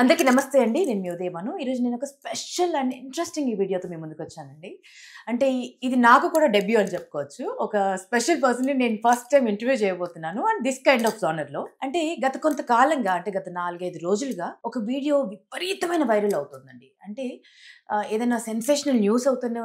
అందరికీ నమస్తే అండి. నేను మీ ఉదయమను. ఈరోజు నేను ఒక స్పెషల్ అండ్ ఇంట్రెస్టింగ్ ఈ వీడియోతో మీ ముందుకు వచ్చానండి. అంటే ఇది నాకు కూడా డెబ్యూ అని చెప్పుకోవచ్చు. ఒక స్పెషల్ పర్సన్‌ని నేను ఫస్ట్ టైమ్ ఇంటర్వ్యూ చేయబోతున్నాను అండ్ దిస్ కైండ్ ఆఫ్ జోనర్‌లో. అంటే గత కొంతకాలంగా అంటే గత 4, 5 రోజులుగా ఒక వీడియో విపరీతమైన వైరల్ అవుతుందండి. అంటే ఏదైనా సెన్సేషనల్ న్యూస్ అవుతున్న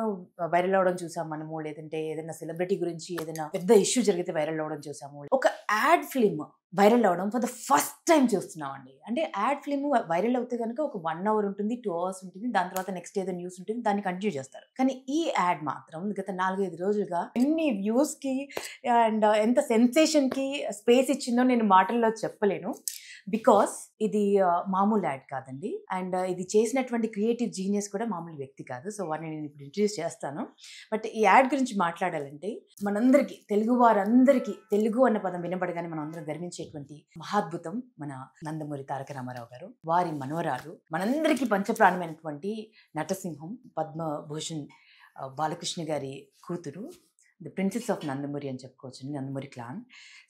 వైరల్ అవ్వడం చూసాం మనము. లేదంటే ఏదైనా సెలబ్రిటీ గురించి ఏదైనా పెద్ద ఇష్యూ జరిగితే వైరల్ అవ్వడం చూసాము. ఒక యాడ్ ఫిల్మ్ వైరల్ అవ్వడం ఫర్ ద ఫస్ట్ టైం చూస్తున్నామండి. అంటే యాడ్ ఫిల్మ్ వైరల్ అవుతే కనుక ఒక 1 అవర్ ఉంటుంది, 2 అవర్స్ ఉంటుంది. దాని తర్వాత నెక్స్ట్ ఏదో న్యూస్ ఉంటుంది, దాన్ని కంటిన్యూ చేస్తారు. కానీ ఈ యాడ్ మాత్రం గత 4, 5 రోజులుగా ఎన్ని వ్యూస్‌కి అండ్ ఎంత సెన్సేషన్‌కి స్పేస్ ఇచ్చిందో నేను మాటల్లో చెప్పలేను. బికాస్ ఇది మామూలు యాడ్ కాదండి. అండ్ ఇది చేసినటువంటి క్రియేటివ్ జీనియస్ కూడా మామూలు వ్యక్తి కాదు. సో వారిని నేను ఇప్పుడు ఇంట్రడ్యూస్ చేస్తాను. బట్ ఈ యాడ్ గురించి మాట్లాడాలంటే మనందరికీ, తెలుగు వారందరికీ తెలుగు అన్న పదం వినబడగానే మనం అందరం గర్వించేటువంటి మహాద్భుతం మన నందమూరి తారక రామారావు గారు. వారి మనవరాలు, మనందరికీ పంచప్రాణమైనటువంటి నటసింహం పద్మభూషణ్ బాలకృష్ణ గారి కూతురు, ది ప్రిన్సెస్ ఆఫ్ నందమూరి అని చెప్పుకోవచ్చు, నందమూరి క్లాన్.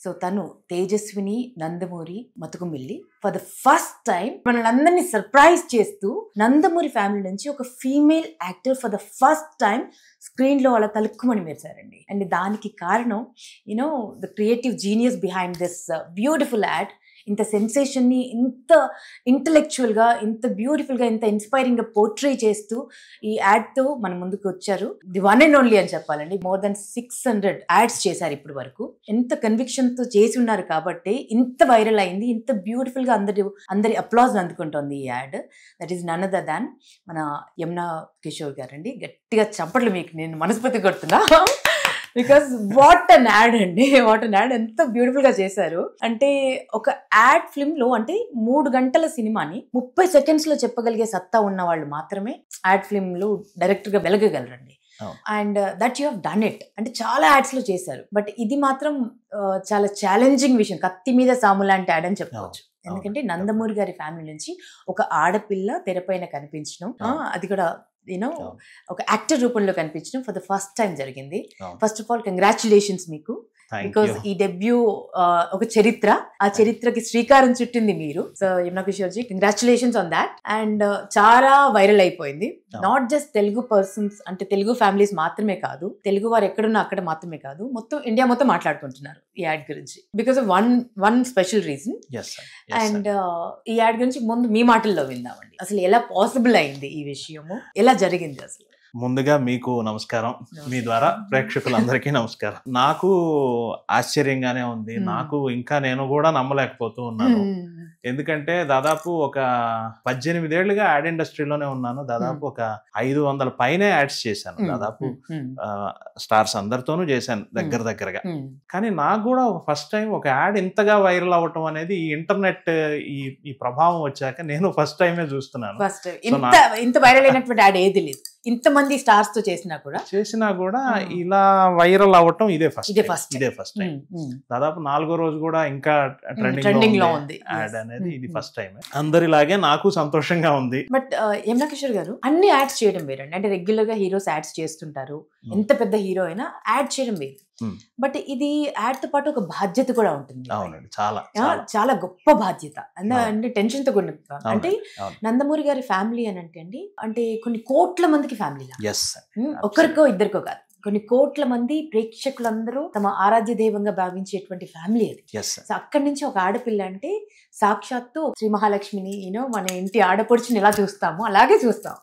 సో తను Tejaswini Nandamuri Mathukumilli for the first time మనల్ని సర్ప్రైజ్ చేస్తూ నందమూరి ఫ్యామిలీ నుంచి ఒక female actor for the first time screen లో అలా తలుక్కుమని మెరిచారండి. అండ్ దానికి కారణం you know the creative genius behind this beautiful add. ఇంత సెన్సేషన్ని ఇంత ఇంటలెక్చువల్గా, ఇంత బ్యూటిఫుల్గా, ఇంత ఇన్స్పైరింగ్గా పోర్ట్రే చేస్తూ ఈ యాడ్తో మన ముందుకు వచ్చారు. ది వన్ అండ్ ఓన్లీ అని చెప్పాలండి. మోర్ దెన్ 600 యాడ్స్ చేశారు ఇప్పటి వరకు. ఎంత కన్విక్షన్తో చేసి ఉన్నారు కాబట్టి ఇంత వైరల్ అయింది, ఇంత బ్యూటిఫుల్గా అందరి అప్లాజ్ అందుకుంటోంది ఈ ad. That is none other than మన యమునా కిషోర్ గారండి. గట్టిగా చప్పట్లు మీకు నేను మనస్ఫూర్తి కొడుతున్నా. బికాస్ వాట్ అన్ యాడ్ అండి, వాట్ అన్ యాడ్. ఎంత బ్యూటిఫుల్ గా చేశారు అంటే ఒక యాడ్ ఫిల్మ్ లో అంటే 3 గంటల సినిమాని 30 సెకండ్స్ లో చెప్పగలిగే సత్తా ఉన్న వాళ్ళు మాత్రమే యాడ్ ఫిల్మ్ లో డైరెక్టర్ గా వెలగగలరండి. And that you have done it. అంటే చాలా యాడ్స్ లో చేశారు, బట్ ఇది మాత్రం చాలా ఛాలెంజింగ్ విషయం. కత్తి మీద సాము లాంటి యాడ్ అని చెప్పుకోవచ్చు. ఎందుకంటే నందమూరి గారి ఫ్యామిలీ నుంచి ఒక ఆడపిల్ల తెరపైన కనిపించడం, అది కూడా యూనో ఒక యాక్టర్ రూపంలో కనిపించడం ఫర్ ద ఫస్ట్ టైం జరిగింది. ఫస్ట్ ఆఫ్ ఆల్ కంగ్రాచులేషన్స్ మీకు, బికాస్ ఈ డెబ్యూ ఒక చరిత్ర, ఆ చరిత్రకి శ్రీకారం చుట్టింది మీరు. So Yamuna Kishore ji, congratulations on that. And చాలా వైరల్ అయిపోయింది. నాట్ జస్ట్ తెలుగు పర్సన్స్, అంటే తెలుగు ఫ్యామిలీస్ మాత్రమే కాదు, తెలుగు వారు ఎక్కడున్నా అక్కడ మాత్రమే కాదు, మొత్తం ఇండియా మొత్తం మాట్లాడుకుంటున్నారు ఈ యాడ్ గురించి. Because of one special reason. And ఈ యాడ్ గురించి ముందు మీ మాటల్లో విందామండి. అసలు ఎలా పాసిబుల్ అయింది ఈ విషయము, ఎలా జరిగింది అసలు? ముందుగా మీకు నమస్కారం, మీ ద్వారా ప్రేక్షకులందరికీ నమస్కారం. నాకు ఆశ్చర్యంగానే ఉంది. నాకు ఇంకా నేను కూడా నమ్మలేకపోతూ ఉన్నాను. ఎందుకంటే దాదాపు ఒక 18 ఏళ్లుగా యాడ్ ఇండస్ట్రీలోనే ఉన్నాను. దాదాపు ఒక 500 పైనే యాడ్స్ చేశాను. దాదాపు స్టార్స్ అందరితోనూ చేశాను దగ్గరగా. కానీ నాకు కూడా ఫస్ట్ టైం ఒక యాడ్ ఇంతగా వైరల్ అవ్వటం అనేది ఈ ఇంటర్నెట్ ఈ ప్రభావం వచ్చాక నేను ఫస్ట్ టైమే చూస్తున్నాను. ఇంత వైరల్ అయినటువంటి యాడ్ ఏది లేదు, ఇంతమంది స్టార్స్ తో చేసినా కూడా ఇలా వైరల్ అవ్వటం ఇదే ఫస్ట్ టైం. దాదాపు 4వ రోజు కూడా ఇంకా ట్రెండింగ్ లో ఉంది యాడ్ అనేది. ఇది ఫస్ట్ టైం. అందరిలాగే నాకు సంతోషంగా ఉంది. బట్ యమునా కిషోర్ గారు, అన్ని యాడ్స్ చేయడం వేరండి. అంటే రెగ్యులర్ గా హీరోస్ యాడ్స్ చేస్తుంటారు, ఎంత పెద్ద హీరో అయినా యాడ్ చేయడం వేరు. బట్ ఇది యాడ్ తో పాటు ఒక బాధ్యత కూడా ఉంటుంది. అవునండి, చాలా చాలా గొప్ప బాధ్యత. అంటే టెన్షన్ తో కూడిన. అంటే నందమూరి గారి ఫ్యామిలీ అని అంటే కొన్ని కోట్ల మందికి ఫ్యామిలీ, ఒక్కరికో ఇద్దరికో కాదు, కొన్ని కోట్ల మంది ప్రేక్షకులందరూ తమ ఆరాధ్య దైవంగా భావించేటువంటి ఫ్యామిలీ అది. సో అక్కడి నుంచి ఒక ఆడపిల్ల అంటే సాక్షాత్తు శ్రీ మహాలక్ష్మిని, మన ఇంటి ఆడపడుచుని ఎలా చూస్తామో అలాగే చూస్తాం.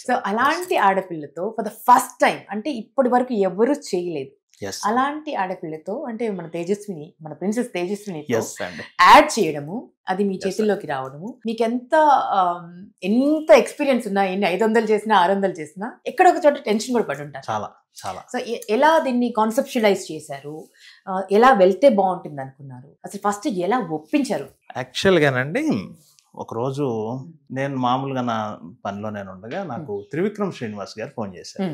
సో అలాంటి ఆడపిల్లతో ఫర్ ద ఫస్ట్ టైం, అంటే ఇప్పటి వరకు ఎవరు చేయలేదు అలాంటి ఆడపిల్లతో, అంటే మన తేజస్విని, మన ప్రిన్సెస్ తేజస్విని యాడ్ చేయడము, అది మీ చేతుల్లోకి రావడము, మీకు ఎంత ఎక్స్పీరియన్స్ ఉన్నా, ఎన్ని 500 చేసినా 600 చేసినా ఎక్కడ ఒక చోట టెన్షన్ కూడా పడి ఉంటారు. చాలా. సో ఎలా దీన్ని కాన్సెప్చువలైజ్ చేశారు, ఎలా వెళ్తే బాగుంటుంది అనుకున్నారు, అసలు ఫస్ట్ ఎలా ఒప్పించారు? యాక్చువల్గానండి, ఒకరోజు నేను మామూలుగా నా పనిలో నేను ఉండగా నాకు త్రివిక్రమ్ శ్రీనివాస్ గారు ఫోన్ చేశారు.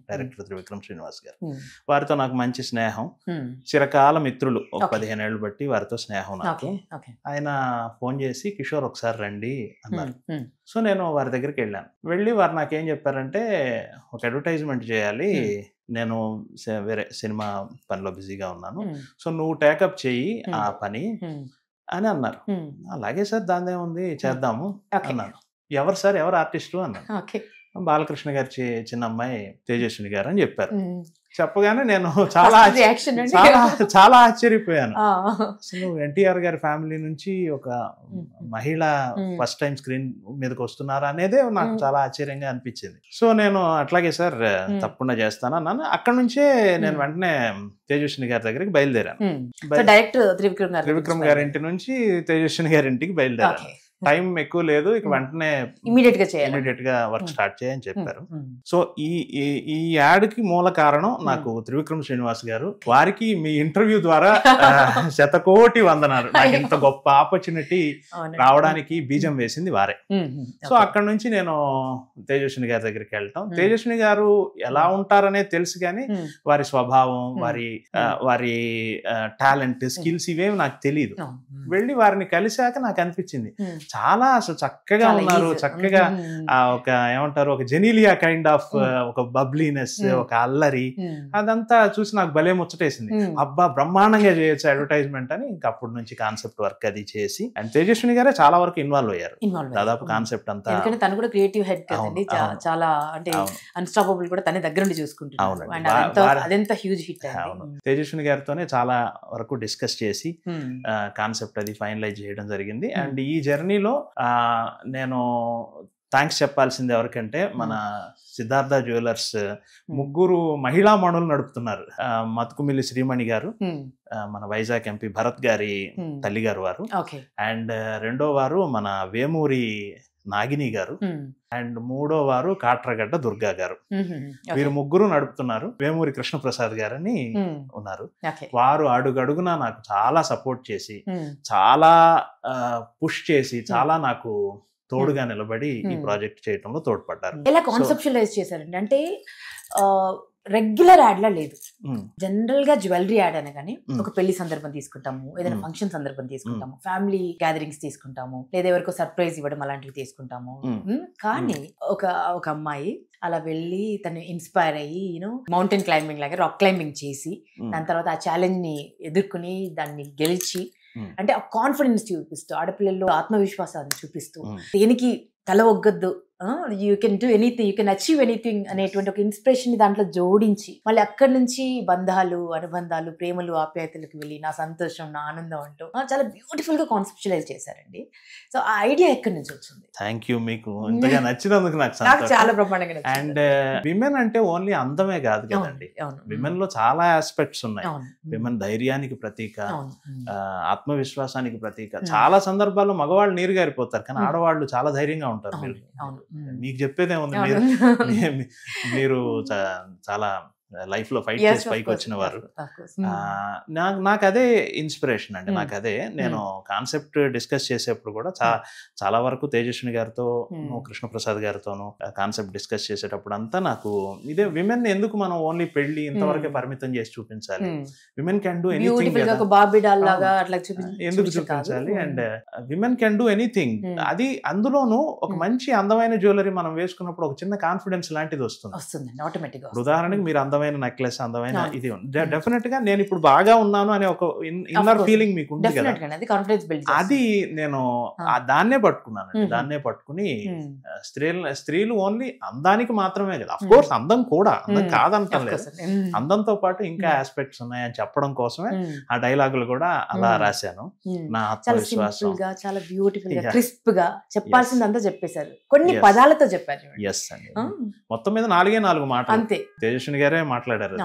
డైరెక్టర్ త్రివిక్రమ్ శ్రీనివాస్ గారు. వారితో నాకు మంచి స్నేహం, చిరకాల మిత్రులు, ఒక 15 ఏళ్ళు బట్టి వారితో స్నేహం నాకు. ఆయన ఫోన్ చేసి కిషోర్ ఒకసారి రండి అన్నారు. సో నేను వారి దగ్గరికి వెళ్ళి వారు నాకేం చెప్పారంటే, ఒక అడ్వర్టైజ్మెంట్ చేయాలి, నేను వేరే సినిమా పనిలో బిజీగా ఉన్నాను, సో నువ్వు టేకప్ చెయ్యి ఆ పని, అని అన్నారు. అలాగే సార్ దాని ఏముంది చేద్దాము ఓకే అన్నాను. ఎవరు సార్, ఎవరు ఆర్టిస్టు అన్నాను. ఓకే బాలకృష్ణ గారి చిన్న అమ్మాయి తేజస్విని గారు అని చెప్పారు. చెప్పగానే నేను చాలా రియాక్షన్ అండి. చాలా చాలా ఆశ్చర్యపోయాను. అసలు ఎన్టీఆర్ గారి ఫ్యామిలీ నుంచి ఒక మహిళ ఫస్ట్ టైం స్క్రీన్ మీదకి వస్తున్నారా అనేదే నాకు చాలా ఆశ్చర్యంగా అనిపించింది. సో నేను అట్లాగే సార్ తప్పకుండా చేస్తాను అన్నాను. అక్కడ నుంచే నేను వెంటనే తేజస్విని గారి దగ్గరికి బయలుదేరాను. డైరెక్ట్ త్రివిక్రమ్ గారి ఇంటి నుంచి తేజస్విని గారి ఇంటికి బయలుదేరాను. టైం ఎక్కువ లేదు, ఇక వెంటనే ఇమీడియట్ గా వర్క్ స్టార్ట్ చేయని చెప్పారు. సో ఈ యాడ్ కి మూల కారణం నాకు త్రివిక్రమ్ శ్రీనివాస్ గారు. వారికి మీ ఇంటర్వ్యూ ద్వారా 100,000,000 వందనాలు. నాకు ఇంత గొప్ప ఆపర్చునిటీ రావడానికి బీజం వేసింది వారే. సో అక్కడ నుంచి నేను తేజస్విని గారి దగ్గరికి వెళ్ళటం. తేజస్విని గారు ఎలా ఉంటారనేది తెలుసు కానీ వారి స్వభావం, వారి టాలెంట్, స్కిల్స్ ఇవేమి నాకు తెలియదు. వెళ్ళి వారిని కలిశాక నాకు అనిపించింది చాలా అసలు చక్కగా ఉన్నారు. చక్కగా ఒక ఏమంటారు, ఒక జెనీలియా కైండ్ ఆఫ్ ఒక బబ్లీనెస్, ఒక అల్లరి, అదంతా చూసి నాకు భలే ముచ్చటేసింది. అబ్బా బ్రహ్మాండంగా చేయొచ్చు అడ్వర్టైజ్మెంట్ అని. ఇంకా అప్పటి నుంచి కాన్సెప్ట్ వర్క్ అది చేసి, అండ్ తేజస్విని గారే చాలా వరకు ఇన్వాల్వ్ అయ్యారు. దాదాపు కాన్సెప్ట్ అంతా, ఎందుకంటే తను కూడా క్రియేటివ్ హెడ్ కదండి. చాలా అంటే అన్స్టాపబుల్ కూడా తన దగ్గర నుండి చూసుకుంటున్నారు. అదంతా హ్యూజ్ హిట్. తేజస్విని గారితోనే చాలా వరకు డిస్కస్ చేసి కాన్సెప్ట్ అది ఫైనలైజ్ చేయడం జరిగింది. అండ్ ఈ జర్నీలో నేను థ్యాంక్స్ చెప్పాల్సింది ఎవరికంటే మన సిద్ధార్థ జ్యువెలర్స్ 3 మహిళా మణులు నడుపుతున్నారు. మతుకుమిల్లి శ్రీమణి గారు, మన వైజాగ్ ఎంపీ భరత్ గారి తల్లి గారు వారు, అండ్ రెండో వారు మన వేమూరి నాగిని గారు, అండ్ మూడో వారు కాట్రగడ్డ దుర్గా గారు. వీరు 3 నడుపుతున్నారు. వేమూరి కృష్ణప్రసాద్ గారని ఉన్నారు. వారు అడుగడుగునా నాకు చాలా సపోర్ట్ చేసి, చాలా పుష్ చేసి, చాలా నాకు తోడుగా నిలబడి ఈ ప్రాజెక్ట్ చేయడంలో తోడ్పడ్డారు. ఎలా కాన్సెప్చువలైజ్ చేశారండి అంటే రెగ్యులర్ యాడ్ లా లేదు. జనరల్ గా జ్యువెలరీ యాడ్ అనే కానీ ఒక పెళ్లి సందర్భం తీసుకుంటాము, ఏదైనా ఫంక్షన్ సందర్భం తీసుకుంటాము, ఫ్యామిలీ గ్యాదరింగ్స్ తీసుకుంటాము, లేదా ఎవరికో సర్ప్రైజ్ ఇవ్వడం అలాంటివి తీసుకుంటాము. కానీ ఒక అమ్మాయి అలా వెళ్ళి తను ఇన్స్పైర్ అయ్యి మౌంటైన్ క్లైంబింగ్ లాగా రాక్ క్లైంబింగ్ చేసి, దాని తర్వాత ఆ ఛాలెంజ్ ని ఎదుర్కొని దాన్ని గెలిచి, అంటే ఆ కాన్ఫిడెన్స్ చూపిస్తూ, ఆడపిల్లల్లో ఆత్మవిశ్వాసాన్ని చూపిస్తూ, దేనికి తల ఒగ్గద్దు, you can do anything, you can achieve anything అనేటువంటి ఒక ఇన్స్పిరేషన్ ని దాంట్లో జోడించి, మళ్ళీ అక్కడి నుంచి బంధాలు, అనుబంధాలు, ప్రేమలు, ఆప్యాయతలకు వెళ్ళి నా సంతోషం, నా ఆనందం అంటూ చాలా బ్యూటిఫుల్ గా కాన్సెప్చువలైజ్ చేశారండి. సో ఆ ఐడియా ఎక్కడి నుంచి వచ్చింది? థ్యాంక్ యూ, మీకు ఇంతగా నచ్చినందుకు నాకు చాలా బ్రహ్మాండంగా. అండ్ విమెన్ అంటే ఓన్లీ అందమే కాదు కదండి, విమెన్ లో చాలా ఆస్పెక్ట్స్ ఉన్నాయి. విమెన్ ధైర్యానికి ప్రతీక, ఆత్మవిశ్వాసానికి ప్రతీక. చాలా సందర్భాల్లో మగవాళ్ళు నీరు గారిపోతారు, కానీ ఆడవాళ్ళు చాలా ధైర్యంగా ఉంటారు. మీకు చెప్పేదేముంది, మీరు చాలా లైఫ్ లో ఫైట్ చేసి పైకి వచ్చిన వారు. నాకు అదే ఇన్స్పిరేషన్ అండి. నాకు అదే, నేను కాన్సెప్ట్ డిస్కస్ చేసేప్పుడు కూడా చాలా వరకు తేజస్విని గారితో, కృష్ణప్రసాద్ గారితోనూ కాన్సెప్ట్ డిస్కస్ చేసేటప్పుడు అంతా నాకు ఇదే, విమెన్ ఎందుకు మనం ఓన్లీ పెళ్లి ఇంతవరకే పరిమితం చేసి చూపించాలి, విమెన్ కెన్ డూ ఎనీథింగ్, ఎందుకు చూపించాలి, and women can do anything. అది అందులోనూ ఒక మంచి అందమైన జ్యువెలరీ మనం వేసుకున్నప్పుడు ఒక చిన్న కాన్ఫిడెన్స్ లాంటిది వస్తుంది. ఉదాహరణకి మీరు అందమైన నెక్లెస్, అందమైన ఇది డెఫినెట్ గా నేను ఇప్పుడు బాగా ఉన్నాను అనే ఒక ఇన్నర్ ఫీలింగ్ మీకు ఉంది కదా, అది నేను దాన్నే పట్టుకుని స్త్రీలు ఓన్లీ అందానికి మాత్రమే కదా, అఫ్ కోర్స్ అందం కూడా, అందం కాదంటాం లేదు, అందంతో పాటు ఇంకా ఆస్పెక్ట్స్ ఉన్నాయని చెప్పడం కోసమే ఆ డైలాగులు కూడా అలా రాశాను. నా ఆత్మవిశ్వాసం చాలా బ్యూటిఫుల్ గా, క్రిస్ప్ గా చెప్పాల్సిందంతా చెప్పేశారు, కొన్ని పదాలతో చెప్పారు. ఎస్ అండి, మొత్తం మీద 4 మాటలు అంతే తేజస్విని గారే మాట్లాడారు.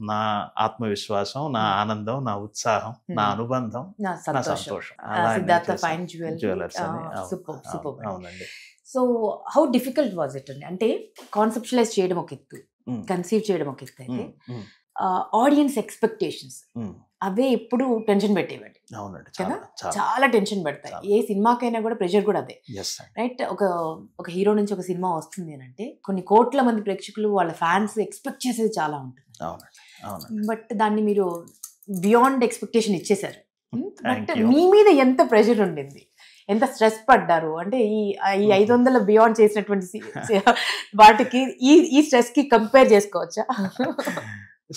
నా ఆత్మవిశ్వాసం, నా ఆనందం, నా ఉత్సాహం, నా అనుబంధం, నా సంతోషం. జ్యువెలర్స్ అని. అవునండి. So how difficult was it అండి? అంటే కాన్సెప్చువలైజ్ చేయడం ఒక ఎత్తు, కన్సీవ్ చేయడం ఒక ఎత్తు అయితే ఆడియన్స్ ఎక్స్పెక్టేషన్స్ అవే ఎప్పుడు టెన్షన్ పెట్టేవండి కదా, చాలా టెన్షన్ పెడతాయి. ఏ సినిమాకైనా కూడా ప్రెషర్ కూడా అదే, రైట్? ఒక హీరో నుంచి ఒక సినిమా వస్తుంది అని అంటే కొన్ని కోట్ల మంది ప్రేక్షకులు, వాళ్ళ ఫ్యాన్స్ ఎక్స్పెక్ట్ చేసేది చాలా ఉంటుంది. బట్ దాన్ని మీరు బియాండ్ ఎక్స్పెక్టేషన్ ఇచ్చేసారు. బట్ మీ మీద ఎంత ప్రెషర్ ఉండింది, ఎంత స్ట్రెస్ పడ్డారు అంటే ఈ 500 బియాండ్ చేసినటువంటి వాటికి ఈ స్ట్రెస్ కి కంపేర్ చేసుకోవచ్చా?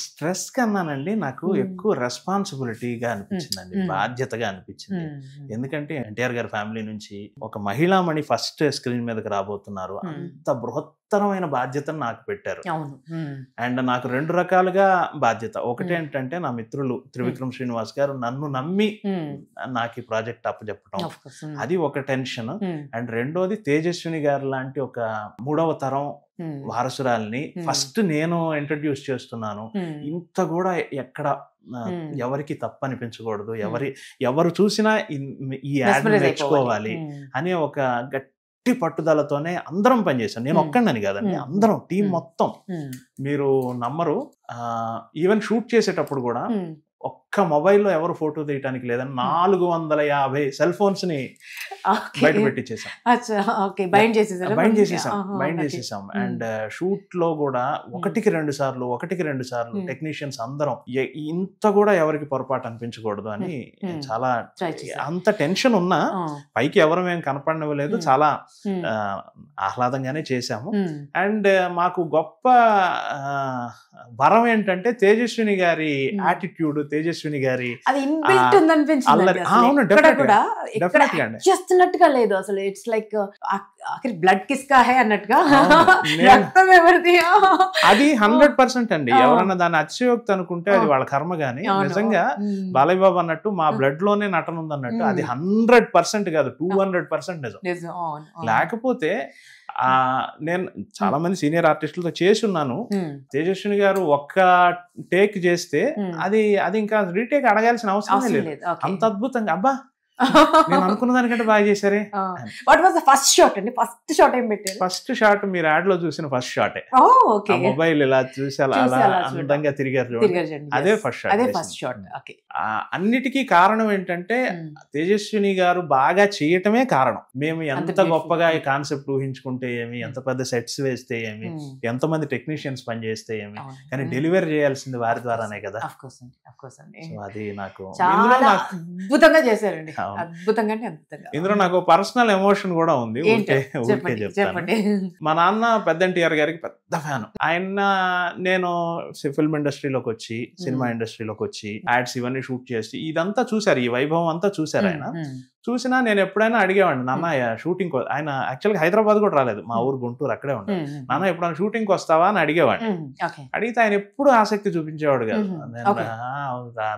స్ట్రెస్ కన్నానండి నాకు ఎక్కువ రెస్పాన్సిబిలిటీగా అనిపించిందండి, బాధ్యతగా అనిపించింది. ఎందుకంటే ఎన్టీఆర్ గారి ఫ్యామిలీ నుంచి ఒక మహిళామణి ఫస్ట్ స్క్రీన్ మీదకి రాబోతున్నారు, అంత బృహత్తరమైన బాధ్యతను నాకు పెట్టారు. అండ్ నాకు 2 రకాలుగా బాధ్యత. ఒకటేంటంటే నా మిత్రులు త్రివిక్రమ్ శ్రీనివాస్ గారు నన్ను నమ్మి నాకు ఈ ప్రాజెక్ట్ అప్పచెప్పడం, అది ఒక టెన్షన్. అండ్ రెండోది తేజస్విని గారు లాంటి ఒక 3వ తరం వారసురాల్ని ఫస్ట్ నేను ఇంట్రడ్యూస్ చేస్తున్నాను. ఇంత కూడా ఎక్కడ ఎవరికి తప్పు అనిపించకూడదు, ఎవరు చూసినా ఈ యాడ్ నేర్చుకోవాలి అనే ఒక గట్టి పట్టుదలతోనే అందరం పనిచేశాను. నేను ఒక్కడిని కాదండి, అందరం టీం మొత్తం. మీరు నమ్మరు, ఈవెన్ షూట్ చేసేటప్పుడు కూడా ఒక్క మొబైల్లో ఎవరు ఫోటో తీయటానికి లేదని 450 సెల్ ఫోన్స్ ని బయట పెట్టించేసాం, బైండ్ చేసేసాం. అండ్ షూట్ లో కూడా 1-2 సార్లు టెక్నీషియన్స్ అందరం ఇంత కూడా ఎవరికి పొరపాటు అనిపించకూడదు అని చాలా అంత టెన్షన్ ఉన్నా పైకి ఎవరు ఏం కనపడలేదు, చాలా ఆహ్లాదంగానే చేశాము. అండ్ మాకు గొప్ప వరం ఏంటంటే తేజస్విని గారి యాటిట్యూడ్, తేజస్విని గారి చేస్తున్నట్టుగా లేదు అసలు. ఇట్స్ లైక్ బ్లడ్ కిస్కా హై అన్నట్టుగా రక్తం ఎవరిది అది 100% అండి. ఎవరన్నా దాన్ని అతిశయోక్తి అనుకుంటే అది వాళ్ళ కర్మ. గాని నిజంగా బాలయ్య బాబు అన్నట్టు మా బ్లడ్ లోనే నటన ఉంది అన్నట్టు అది 100% కాదు, 200% నిజం. లేకపోతే నేను చాలా మంది సీనియర్ ఆర్టిస్టులతో చేసి ఉన్నాను. తేజస్విని గారు ఒక్క టేక్ చేస్తే అది ఇంకా రీటేక్ అడగాల్సిన అవసరం లేదు, అంత అద్భుతంగా. అబ్బా నేను అనుకున్న దానికంటే బాగా చేశారే. What was the first shot అండి? ఫస్ట్ షాట్ ఏం పెట్టారు? ఫస్ట్ షాట్ మీరు యాడ్ లో చూసిన ఫస్ట్ షాటే. మొబైల్ ఇలా చూసి అలా అందంగా తిరిగారు, అదే ఫస్ట్ షాట్. అన్నిటికీ కారణం ఏంటంటే తేజస్విని గారు బాగా చేయటమే కారణం. మేము ఎంత గొప్పగా ఈ కాన్సెప్ట్ ఊహించుకుంటే ఏమి, ఎంత పెద్ద సెట్స్ వేస్తే ఏమి, ఎంతమంది టెక్నీషియన్స్ పని చేస్తే ఏమి, కానీ డెలివరీ చేయాల్సింది వారి ద్వారానే కదా. అది నాకు అద్భుతంగా చేశారండి, అద్భుతంగా. ఇందులో నాకు పర్సనల్ ఎమోషన్ కూడా ఉంది, చెప్పండి. మా నాన్న పెద్ద ఎన్టీఆర్ గారికి పెద్ద ఫ్యాన్. నేను ఫిల్మ్ ఇండస్ట్రీలోకి వచ్చి, సినిమా ఇండస్ట్రీలోకి వచ్చి, యాడ్స్ ఇవన్నీ షూట్ చేసి ఇదంతా చూసారు, ఈ వైభవం అంతా చూసారు. ఆయన చూసినా నేను ఎప్పుడైనా అడిగేవాడిని, నాన్న షూటింగ్, ఆయన యాక్చువల్గా హైదరాబాద్ కూడా రాలేదు, మా ఊరు గుంటూరు అక్కడే ఉంటాడు. నాన్న ఎప్పుడైనా షూటింగ్ వస్తావా అని అడిగేవాడిని. అడిగితే ఆయన ఎప్పుడు ఆసక్తి చూపించేవాడు కాదు, నేను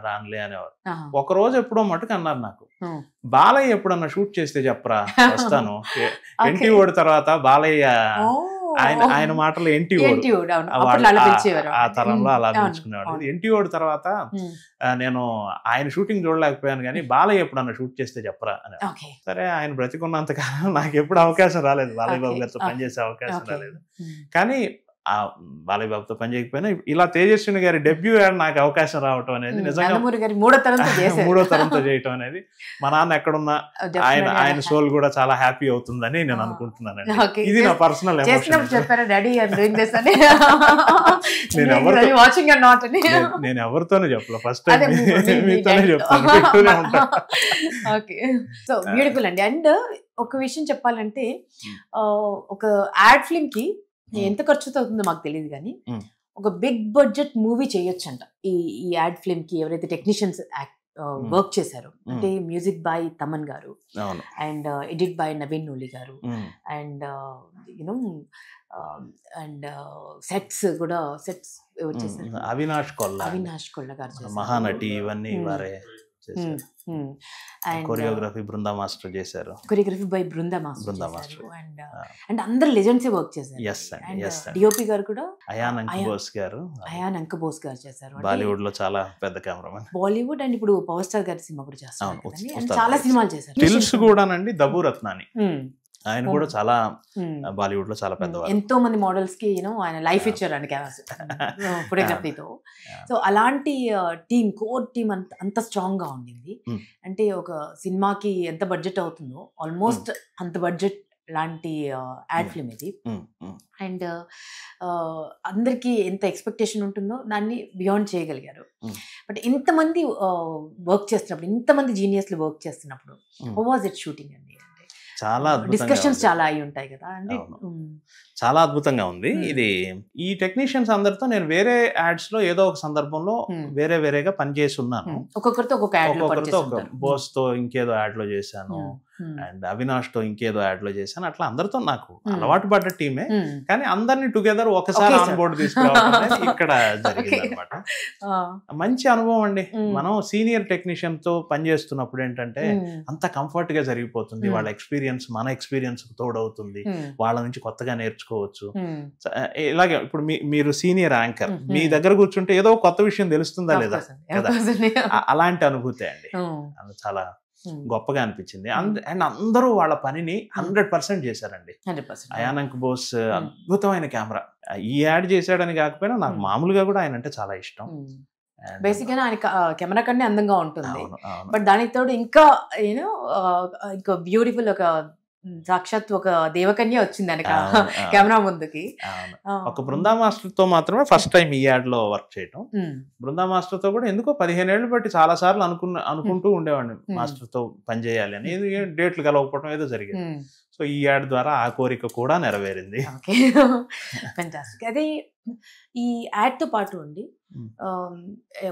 రానులే అనేవాడు. ఒక రోజు ఎప్పుడో మటుకు అన్నారు నాకు, బాలయ్య ఎప్పుడన్నా షూట్ చేస్తే చెప్పరా వస్తాను. ఎన్టీ ఓడి తర్వాత బాలయ్య, ఆయన మాటలు ఎన్టీ ఓడు ఆ తరంలో అలా పిలుచుకునేవాడు. ఎన్టీ ఓడి తర్వాత నేను ఆయన షూటింగ్ చూడలేకపోయాను కానీ బాలయ్య ఎప్పుడన్నా షూట్ చేస్తే చెప్పరా అని. సరే, ఆయన బ్రతికున్నంత కాలం నాకు ఎప్పుడు అవకాశం రాలేదు, బాలయ్య బాబు గారితో పనిచేసే అవకాశం రాలేదు. కానీ బాలయ్య బాబుతో పని చేయకపోయినా ఇలా తేజస్విని గారి డెబ్యూ నాకు అవకాశం రావటం అనేది నిజంగా 3వ తరంతో చేయటం అనేది మా నాన్న ఎక్కడున్నా ఆయన సోల్ కూడా చాలా హ్యాపీ అవుతుందని నేను అనుకుంటున్నానండి. ఇది నా పర్సనల్ ఎమోషన్. నేను ఎవరితోనే చెప్పలే, ఫస్ట్ టైం మీతోనే చెప్తాను. బ్యూటిఫుల్ అండి. అండ్ ఒక విషయం చెప్పాలంటే, ఒక యాడ్ ఫిల్మ్ కి ఎంత ఖర్చు అవుతుందో మాకు తెలియదు కానీ ఒక బిగ్ బడ్జెట్ మూవీ చేయొచ్చంట ఈ యాడ్ ఫిల్మ్ కి. ఎవరైతే టెక్నీషియన్స్ వర్క్ చేశారు అంటే మ్యూజిక్ బై తమన్ గారు, and edit by Naveen Nooli గారు, అండ్ యూనో అండ్ సెట్స్ కూడా ఎవరు చేశారు? అవినాష్ కొల్ల గారు, మహానటి, ఇవన్నీ వారే చేశారు. కొరియోగ్రఫీ బృందా మాస్టర్ చేశారు, choreography by Brinda master. And అందరు లెజెండ్స్ వర్క్ చేశారు. డిఓపి గారు కూడా అయాన్ అంకబోస్ గారు చేశారు. బాలీవుడ్ లో చాలా పెద్ద కెమెరామెన్, బాలీవుడ్. అండ్ ఇప్పుడు పవర్ స్టార్ గారి సినిమా కూడా చేస్తారు, చాలా సినిమాలు చేశారు. తెలుసు కూడానండి దబు రత్నాని, ఆయన కూడా చాలా బాలీవుడ్ లో చాలా పెద్దవారు. ఎంతో మంది మోడల్స్ కి ఆయన లైఫ్ ఇచ్చారు అండి ఫోటోగ్రఫీతో. సో అలాంటి టీమ్, కోర్ టీమ్ అంత స్ట్రాంగ్ గా ఉండింది. అంటే ఒక సినిమాకి ఎంత బడ్జెట్ అవుతుందో ఆల్మోస్ట్ అంత బడ్జెట్ లాంటి యాడ్ ఫిల్మ్ ఇది. అండ్ అందరికి ఎంత ఎక్స్పెక్టేషన్ ఉంటుందో దాన్ని బియాండ్ చేయగలిగారు. బట్ ఇంతమంది వర్క్ చేస్తున్నప్పుడు, ఇంతమంది జీనియస్లు వర్క్ చేస్తున్నప్పుడు, హౌ వాజ్ ఇట్ షూటింగ్ అండి? చాలా డిస్కషన్స్ చాలా అయి ఉంటాయి కదా అండి. చాలా అద్భుతంగా ఉంది ఇది. ఈ టెక్నీషియన్స్ అందరితో నేను వేరే యాడ్స్ లో ఏదో ఒక సందర్భంలో వేరే వేరేగా పనిచేసి ఉన్నాను. ఒక్కొక్కరితో ఒక బోస్ తో ఇంకేదో యాడ్ లో చేశాను, అండ్ అవినాష్ తో ఇంకేదో యాడ్ లో చేశాను. అట్లా అందరితో నాకు అలవాటు పడ్డ టీమే, కానీ అందరినీ టుగెదర్ ఒకసారి ఆన్ బోర్డు తీసుకురావడం ఇక్కడ జరిగింది అనమాట. మంచి అనుభవం అండి. మనం సీనియర్ టెక్నీషియన్ తో పనిచేస్తున్నప్పుడు ఏంటంటే అంత కంఫర్ట్ గా జరిగిపోతుంది. వాళ్ళ ఎక్స్పీరియన్స్ మన ఎక్స్పీరియన్స్ తోడవుతుంది, వాళ్ళ నుంచి కొత్తగా నేర్చుకోవచ్చు. ఇలాగే ఇప్పుడు మీరు సీనియర్ యాంకర్, మీ దగ్గర కూర్చుంటే ఏదో కొత్త విషయం తెలుస్తుందా లేదా కదా, అలాంటి అనుభూతి అండి. చాలా గొప్పగా అనిపించింది. అండ్ అందరూ వాళ్ళ పనిని 100% చేశారండి. అయానంక్ బోస్ అద్భుతమైన కెమెరా. ఈ యాడ్ చేశాడని కాకపోయినా నాకు మామూలుగా కూడా ఆయన అంటే చాలా ఇష్టం. బేసిక్ గా ఆయన కెమెరా కన్నా అందంగా ఉంటుంది, బట్ దానికి తోడు ఇంకా ఇంకా బ్యూటిఫుల్ ఒక సాక్షాత్ ఒక దేవకన్య వచ్చింది ఆయన కెమెరా ముందుకి. ఒక బృందా మాస్టర్ తో మాత్రమే ఫస్ట్ టైం ఈ యాడ్ లో వర్క్ చేయటం. బృందా మాస్టర్ తో కూడా ఎందుకో 15 ఏళ్ళు బట్టి చాలా సార్లు అనుకుంటూ ఉండేవాడిని మాస్టర్ తో పనిచేయాలి అని. డేట్లు కలవకపోవడం ఏదో జరిగింది. సో ఈ యాడ్ ద్వారా ఆ కోరిక కూడా నెరవేరింది. అదే ఈ యాడ్ తో పాటు అండి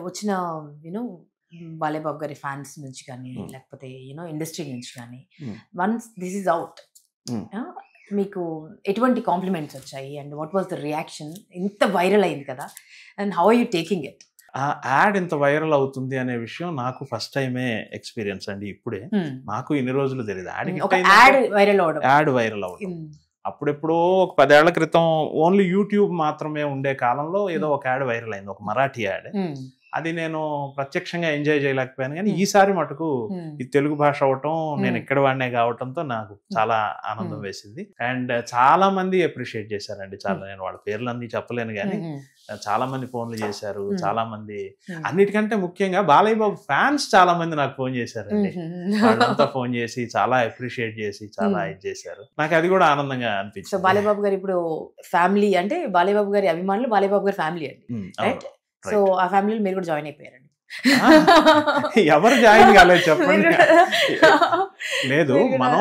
వచ్చిన బాలయ్య బాబు గారి ఫ్యాన్స్ నుంచి కానీ లేకపోతే ఇండస్ట్రీ నుంచి కానీ వన్స్ దిస్ ఈజ్ అవుట్ మీకు ఎటువంటి కాంప్లిమెంట్స్ వచ్చాయి and what was the reaction? ఇంత వైరల్ అయింది కదా, and how are you taking it? ఆ యాడ్ ఇంత వైరల్ అవుతుంది అనే విషయం నాకు ఫస్ట్ టైమే ఎక్స్పీరియన్స్ అండి. ఇప్పుడే నాకు ఇన్ని రోజులు తెలియదు యాడ్ వైరల్ అవడం. అప్పుడెప్పుడో ఒక 10 ఏళ్ల క్రితం ఓన్లీ యూట్యూబ్ మాత్రమే ఉండే కాలంలో ఏదో ఒక యాడ్ వైరల్ అయింది, ఒక మరాఠీ యాడ్. అది నేను ప్రత్యక్షంగా ఎంజాయ్ చేయలేకపోయాను, కానీ ఈసారి మటుకు ఈ తెలుగు భాష అవటం, నేను ఇక్కడ వాడినే కావటంతో నాకు చాలా ఆనందం వేసింది. అండ్ చాలా మంది అప్రిషియేట్ చేశారండి. చాలా, నేను వాళ్ళ పేర్లన్నీ చెప్పలేను కానీ చాలా మంది ఫోన్లు చేశారు. చాలా మంది, అన్నిటికంటే ముఖ్యంగా బాలయ్య బాబు ఫ్యాన్స్ చాలా మంది నాకు ఫోన్ చేశారండి. వాళ్ళంతా ఫోన్ చేసి చాలా అప్రిషియేట్ చేసి చాలా ఇది చేశారు. నాకు అది కూడా ఆనందంగా అనిపించింది. సో బాలయ్య బాబు గారు ఇప్పుడు ఫ్యామిలీ అంటే బాలయ్య బాబు గారి అభిమానులు బాలయ్య బాబు గారి ఫ్యామిలీ అండి, రైట్? సో ఆ ఫ్యామిలీలో మీరు కూడా జాయిన్ అయిపోయారండి. ఎవరు జాయిన్ కాలేదు చెప్పండి. లేదు, మనం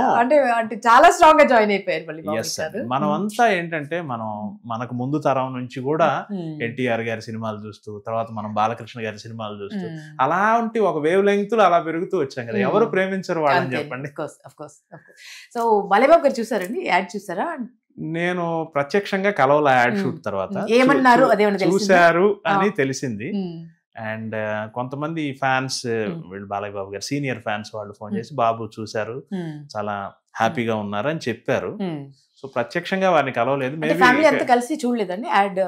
అంటే చాలా స్ట్రాంగ్ గా జాయిన్ అయిపోయారు. మనం అంతా ఏంటంటే మనకు ముందు తరం నుంచి కూడా ఎన్టీఆర్ గారి సినిమాలు చూస్తూ, తర్వాత మనం బాలకృష్ణ గారి సినిమాలు చూస్తూ, అలాంటి ఒక వేవ్ లెంగ్త్ అలా పెరుగుతూ వచ్చాం కదా. ఎవరు ప్రేమించరు వాళ్ళని చెప్పండి. సో బాలయ్య బాబు గారు చూసారండి, యాడ్ చూసారా? నేను ప్రత్యక్షంగా కలవల యాడ్ షూట్ తర్వాత. ఏమన్నారు? చూశారు అని తెలిసింది. అండ్ కొంతమంది ఫ్యాన్స్, వీళ్ళు బాలయ్య బాబు గారు సీనియర్ ఫ్యాన్స్, వాళ్ళు ఫోన్ చేసి బాబు చూశారు, చాలా హ్యాపీగా ఉన్నారు అని చెప్పారు. సో ప్రత్యక్షంగా వారిని కలవలేదు. ఫ్యామిలీ అంతా కలిసి చూడలేదండి యాడ్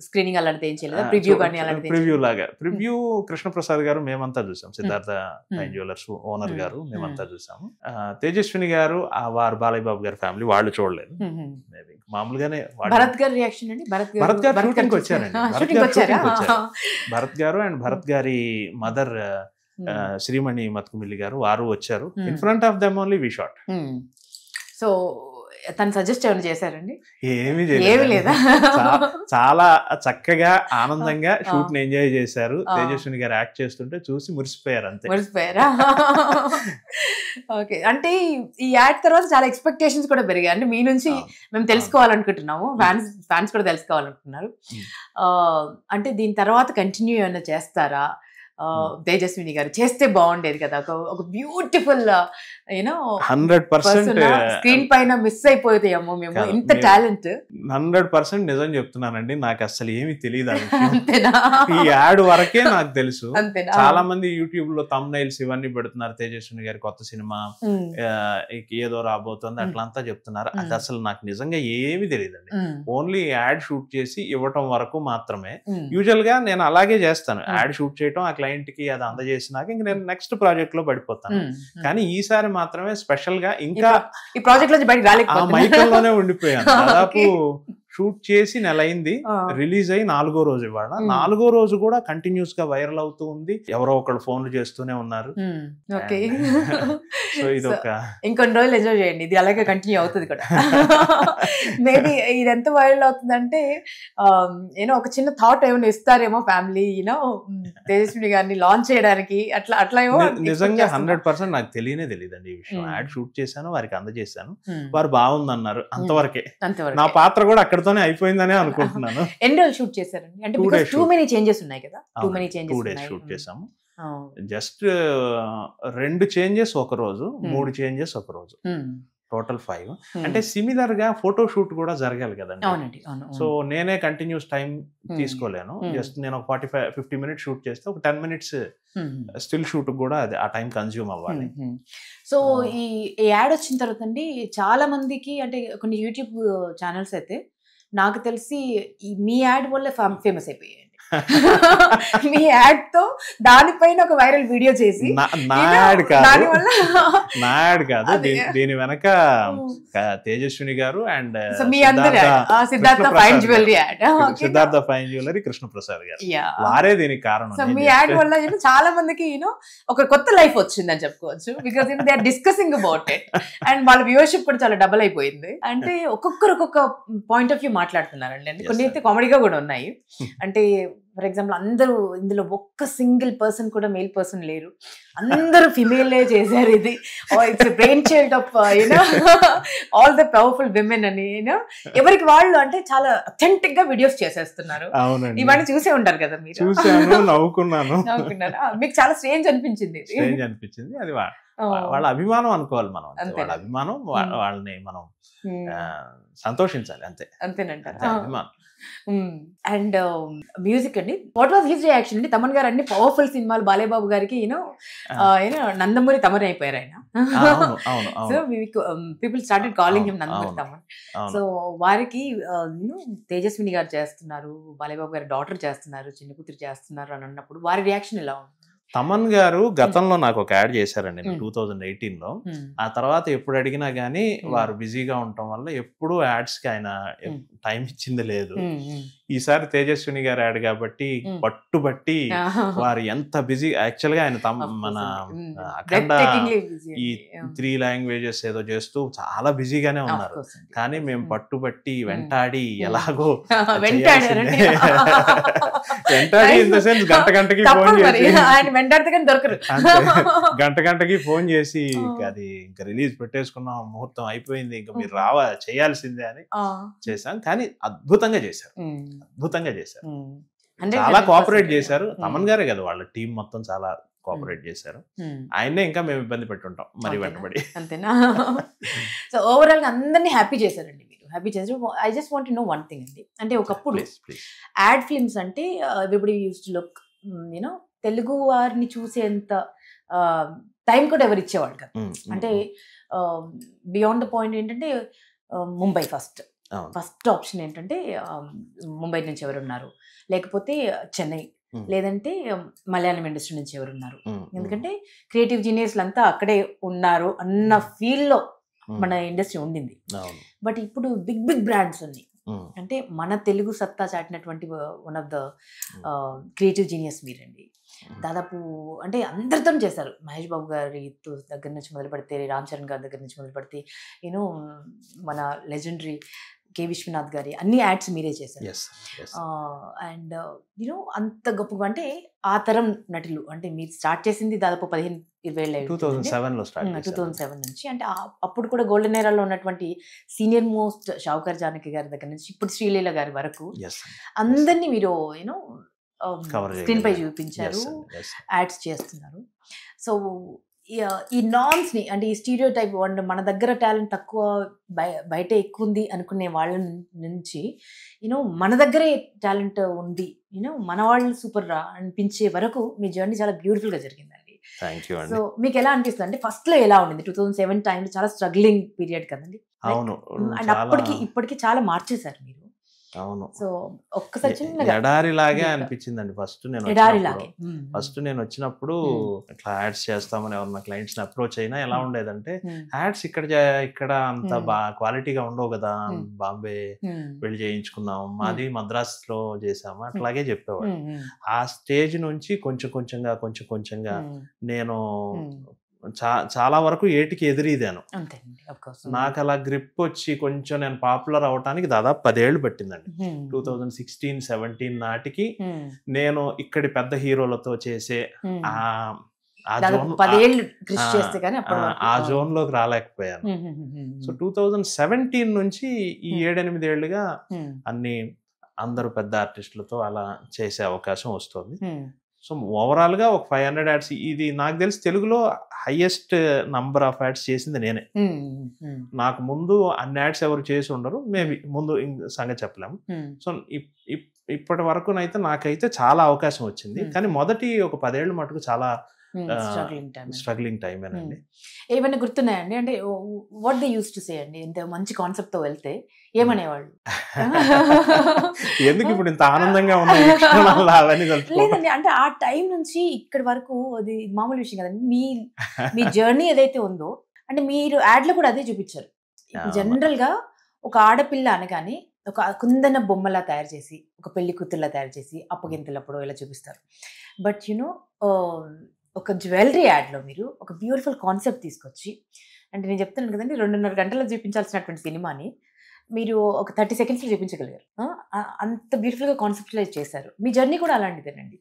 స్క్రీనింగ్ అలాంటిది ఏం చేయలేదు? ప్రివ్యూ కానీ అలాంటిది? ప్రివ్యూ లాగా, ప్రివ్యూ కృష్ణప్రసాద్ గారు మేమంతా చూసాం, సిద్ధార్థ ఫైన్ జ్యువెలర్స్ ఓనర్ గారు మేమంతా చూసాము. తేజస్విని గారు వారు బాలయ్య బాబు గారి ఫ్యామిలీ వాళ్ళు చూడలేదు. మేబీ మామూలుగానే. భరత్ గారి రియాక్షన్ అండి? భరత్ గారు షూటింగ్ వచ్చారండి. భరత్ గారు అండ్ భరత్ గారి మదర్ శ్రీమణి మత్కుమిల్లి గారు, వారు వచ్చారు. In front of them only we shot. So తను సజెస్ట్ ఏమైనా చేశారండి? ఏమీ లేదా? చాలా చక్కగా ఆనందంగా షూట్ ని ఎంజాయ్ చేశారు. తేజస్విని గారు యాక్ట్ చేస్తుంటే చూసి మురిసిపోయారు, అంతే. మురిసిపోయారా? ఓకే. అంటే ఈ యాడ్ తర్వాత చాలా ఎక్స్పెక్టేషన్స్ కూడా పెరిగాయి. అంటే మీ నుంచి మేము తెలుసుకోవాలనుకుంటున్నాము, ఫ్యాన్స్ కూడా తెలుసుకోవాలనుకుంటున్నారు. అంటే దీని తర్వాత కంటిన్యూ ఏమైనా చేస్తారా? తేజస్విని గారు చేస్తే బాగుండేది కదా, ఒక బ్యూటిఫుల్ 100% స్క్రీన్ పైన మిస్ అయిపోతాయేమో మేము, ఇంత టాలెంట్. 100% నిజం చెప్తున్నానండి. నాకు అసలు ఏమి తెలియదు ఈ యాడ్ వరకే నాకు తెలుసు. చాలా మంది యూట్యూబ్ లో థంబ్నైల్స్ ఇవన్నీ పెడుతున్నారు, తేజస్విని గారి కొత్త సినిమా ఏదో రాబోతుంది అట్లంతా చెప్తున్నారు. అది అసలు నాకు నిజంగా ఏమి తెలియదండి. ఓన్లీ యాడ్ షూట్ చేసి ఇవ్వటం వరకు మాత్రమే. యూజువల్ గా నేను అలాగే చేస్తాను, యాడ్ షూట్ చేయటం, ఆ క్లయింట్ కి అది అందజేసినాక ఇంక నేను నెక్స్ట్ ప్రాజెక్ట్ లో పడిపోతాను. కానీ ఈసారి మాత్రమే స్పెషల్ గా ఇంకా ఈ ప్రాజెక్ట్ లో బయటకు రాలేకపోయాను, మైకంలోనే ఉండిపోయాను. దాదాపు షూట్ చేసి నెల అయింది, రిలీజ్ అయ్యి 4వ రోజు ఇవాళ. 4వ రోజు కూడా కంటిన్యూస్ గా వైరల్ అవుతూ ఉంది, ఎవరో ఒకళ్ళు ఫోన్లు చేస్తూనే ఉన్నారు. సో ఇది ఒక ఇంకొన్ని రోజులు ఎంజాయ్ చేయండి, ఇది అలాగే కంటిన్యూ అవుతుంది కూడా. మేబీ ఇది ఎంత వైరల్ అవుతుందంటే ఒక చిన్న థాట్ ఏమైనా ఇస్తారేమో ఫ్యామిలీ తేజస్విని గారిని లాంచ్ చేయడానికి, అట్లా ఏమో. నిజంగా 100% నాకు తెలియదండి ఈ విషయం. యాడ్ షూట్ చేశాను, వారికి అందజేశాను, వారు బాగుందన్నారు, అంతవరకే. నా పాత్ర కూడా అక్కడతోనే అయిపోయిందనే అనుకుంటున్నాను. ఎన్ని రోజులు షూట్ చేశారండి? అంటే టూ మెనీ చేంజెస్ ఉన్నాయి కదా, 2 days షూట్ చేసాము. జస్ట్ 2 చేంజెస్ ఒక రోజు, 3 చేంజెస్ ఒక రోజు, టోటల్ 5. అంటే సిమిలర్ గా ఫోటో షూట్ కూడా జరగాలి కదండి. సో నేనే కంటిన్యూస్ టైం తీసుకోలేను. జస్ట్ నేను ఒక 45-50 minutes షూట్ చేస్తే ఒక 10 minutes స్టిల్ షూట్ కూడా అది ఆ టైం కన్జ్యూమ్ అవ్వాలి. సో ఈ యాడ్ వచ్చిన తర్వాత అండి చాలా మందికి, అంటే కొన్ని యూట్యూబ్ ఛానల్స్ అయితే నాకు తెలిసి మీ యాడ్ వల్ల ఫేమస్ అయిపోయాయి. మీ యాడ్ తో దానిపైన ఒక వైరల్ వీడియో చేసి, నా యాడ్ కాదు, దీని వెనక తేజస్విని గారు and Siddhartha fine jewellery add, Siddhartha fine jewellery Krishnaprasad గారు, వారే దీనికి కారణం. సో మీ యాడ్ వల్ల చాలా మందికి ఒక కొత్త లైఫ్ వచ్చిందని చెప్పుకోవచ్చు. Because they are discussing about it and వాళ్ళ వ్యూవర్షిప్ కూడా చాలా డబుల్ అయిపోయింది. అంటే ఒక్కొక్కరు ఒక్కొక్క పాయింట్ ఆఫ్ వ్యూ మాట్లాడుతున్నారండి. అంటే కొన్ని అయితే కామెడీగా కూడా ఉన్నాయి. అంటే ఫర్ ఎగ్జాంపుల్ అందరూ ఇందులో ఒక్క సింగిల్ పర్సన్ కూడా మేల్ పర్సన్ లేరు, అందరూ ఫిమేలే చేశారు. ఇది it's brain child of all the powerful women అని ఎవరికి వాళ్ళు అంటే చాలా అథెంటిక్ గా వీడియోస్ చేసేస్తున్నారు. ఇవన్నీ చూసే ఉంటారు కదా మీరు. నవ్వుకున్నాను. మీకు చాలా స్ట్రేంజ్ అనిపించింది. అది వాళ్ళ అభిమానం అనుకోవాలి మనం, వాళ్ళ అభిమానం, వాళ్ళని మనం సంతోషించాలి, అంతేనంట అభిమానం. అండ్ మ్యూజిక్ అండి, వాట్ వాజ్ హిస్ రియాక్షన్ అండి? తమన్ గారు అన్ని పవర్ఫుల్ సినిమాలు, బాలేబాబు గారికి నందమూరి తమన్ అయిపోయారు ఆయన. So people started calling him Nandamuri Thaman. So వారికి తేజస్విని గారు చేస్తున్నారు, బాలేబాబు గారి డాటర్ చేస్తున్నారు, చిన్న కూతురు చేస్తున్నారు అని అన్నప్పుడు వారి రియాక్షన్ ఎలా ఉంది? తమన్ గారు గతంలో నాకు ఒక యాడ్ చేశారండి 2018లో. ఆ తర్వాత ఎప్పుడు అడిగినా గానీ వారు బిజీగా ఉండటం వల్ల ఎప్పుడు యాడ్స్ కి ఆయన టైం ఇచ్చింది లేదు. ఈసారి తేజస్విని గారు యాడ్ కాబట్టి పట్టుబట్టి వారు ఎంత బిజీ. యాక్చువల్ గా ఆయన మన అఖండ ఈ 3 languages ఏదో చేస్తూ చాలా బిజీగానే ఉన్నారు. కానీ మేము పట్టుబట్టి వెంటాడి ఎలాగో వెంటాడి ఇన్ ద సెన్స్ గంటకి ఫోన్ చేసి గంటకి ఫోన్ చేసి అది ఇంకా రిలీజ్ పెట్టేసుకున్నాం, ముహూర్తం అయిపోయింది, ఇంకా మీరు చేయాల్సిందే అని చేశాం. కానీ అద్భుతంగా చేశారు. చాలా కోఆపరేట్ చేశారు. తమన్ గారే కదా, వాళ్ళ టీం మొత్తం చాలా కోఆపరేట్ చేశారు. ఆయన్నే ఇంకా మేము ఇబ్బంది పెట్టుంటాం మరి వెంటబడి. అంతేనా? సో ఓవరాల్ గా అందరినీ హ్యాపీ చేశారండి మీరు, హ్యాపీ చేశారు. I just want to know one thing అండి. అంటే ఒకప్పుడు యాడ్ ఫిల్మ్స్ అంటే everybody use to look Telugu వారిని చూసేంత టైం కూడా ఎవరు ఇచ్చేవాళ్ళు కదా. అంటే బియాండ్ ద పాయింట్ ఏంటంటే ముంబై ఫస్ట్ ఆప్షన్ ఏంటంటే ముంబై నుంచి ఎవరున్నారు, లేకపోతే చెన్నై, లేదంటే మలయాళం ఇండస్ట్రీ నుంచి ఎవరున్నారు. ఎందుకంటే క్రియేటివ్ జీనియస్లు అంతా అక్కడే ఉన్నారు అన్న ఫీల్ లో మన ఇండస్ట్రీ ఉండింది. బట్ ఇప్పుడు బిగ్ బ్రాండ్స్ ఉన్నాయి. అంటే మన తెలుగు సత్తా చాటినటువంటి one of the creative genius మీరండి. దాదాపు అంటే అందరితో చేశారు. మహేష్ బాబు గారి దగ్గర నుంచి మొదలు పెడితే, రామ్ చరణ్ గారి దగ్గర నుంచి మొదలు పెడితే, మన లెజెండరీ కె విశ్వనాథ్ గారి అన్ని యాడ్స్ మీరే చేశారు. అండ్ అంత గొప్పగా అంటే ఆ తరం నటులు, అంటే మీరు స్టార్ట్ చేసింది దాదాపు 15-20 2007 నుంచి. అంటే అప్పుడు కూడా గోల్డెన్ ఏరాలో ఉన్నటువంటి సీనియర్ మోస్ట్ షావుకార్ జానకి గారి దగ్గర నుంచి ఇప్పుడు శ్రీలీల గారి వరకు అందరినీ మీరు స్క్రీన్ పై చూపించారు, యాడ్స్ చేస్తున్నారు. సో ఈ నార్మ్స్ ని, అంటే ఈ స్టీరియో టైప్ మన దగ్గర టాలెంట్ తక్కువ, బయట ఎక్కువ ఉంది అనుకునే వాళ్ళ నుంచి మన దగ్గరే టాలెంట్ ఉంది, మన వాళ్ళు సూపర్ రా అనిపించే వరకు మీ జర్నీ చాలా బ్యూటిఫుల్ గా జరిగిందండి. సో మీకు ఎలా అనిపిస్తుంది? అంటే ఫస్ట్ లో ఎలా ఉండింది? 2007 టైంలో చాలా స్ట్రగ్లింగ్ పీరియడ్ కదండి. అండ్ అప్పటికి ఇప్పటికి చాలా మార్చేశారు మీరు. అవును. సో ఒక్కసారి చిన్నగా ఎడారిలాగే deep గా. అనిపించిందండి ఫస్ట్ ఎడారిలాగే. నేను వచ్చినప్పుడు ఇట్లా యాడ్స్ చేస్తామని ఎవరన్నా క్లయింట్స్ ని అప్రోచ్ అయినా ఎలా ఉండేదంటే, Hmm. యాడ్స్ ఇక్కడ అంత క్వాలిటీగా ఉండవు కదా, బాంబే వెళ్ళి చేయించుకున్నాం, మాది మద్రాస్ లో చేసాము అట్లాగే చెప్పేవాడు. ఆ స్టేజ్ నుంచి కొంచెం కొంచెంగా నేను చాలా వరకు ఏటికి ఎదిరిదాను. అంతేనండి, of course. నాకు అలా గ్రిప్ వచ్చి కొంచెం నేను పాపులర్ అవటానికి దాదాపు 10 ఏళ్ళు పట్టిందండి. 2016-17 నాటికి నేను ఇక్కడి పెద్ద హీరోలతో చేసే ఆ దాదాపు జోన్ 10 ఏళ్ళు కృషి చేస్తే కానీ అప్పటి వరకు. ఆ జోన్ లోకి రాలేకపోయాను. సో 2017 నుంచి ఈ 7-8 ఏళ్ళుగా అందరూ పెద్ద ఆర్టిస్టులతో అలా చేసే అవకాశం వస్తుంది. సో ఓవరాల్ గా ఒక 500 యాడ్స్, ఇది నాకు తెలిసి తెలుగులో హైయెస్ట్ నంబర్ ఆఫ్ యాడ్స్ చేసింది నేనే. నాకు ముందు అన్ని యాడ్స్ ఎవరు చేసి ఉండరు, మేబీ ముందు సంగతి చెప్పలేము. సో ఇప్పటి వరకునైతే నాకైతే చాలా అవకాశం వచ్చింది, కానీ మొదటి ఒక 10 ఏళ్ళు మటుకు చాలా స్ట్రగ్లింగ్ టైమేనండి. ఏమైనా గుర్తున్నాయండి? అంటే what they use to say అండి, ఇంత మంచి కాన్సెప్ట్ తో వెళ్తే ఏమనేవాళ్ళు? ఎందుకు ఇప్పుడు ఇంత ఆనందంగా ఉంది అవన్నీ లేదండి, అంటే ఆ టైం నుంచి ఇక్కడి వరకు అది మామూలు విషయం కదండి. మీ జర్నీ ఏదైతే ఉందో, అంటే మీరు యాడ్ లో కూడా అదే చూపించారు. జనరల్ గా ఒక ఆడపిల్ల అనగానే ఒక కుందన బొమ్మలా తయారు చేసి, ఒక పెళ్లి కూతుర్లా తయారు చేసి అప్పగింతలప్పుడు ఇలా చూపిస్తారు. బట్ యునో ఒక జ్యువెలరీ యాడ్లో మీరు ఒక బ్యూటిఫుల్ కాన్సెప్ట్ తీసుకొచ్చి, అంటే నేను చెప్తున్నాను కదండి, 2.5 గంటల్లో చూపించాల్సినటువంటి సినిమాని మీరు ఒక 30 సెకండ్స్లో చూపించగలిగారు. అంత బ్యూటిఫుల్గా కాన్సెప్టులైజ్ చేశారు. మీ జర్నీ కూడా అలాంటిదేనండి.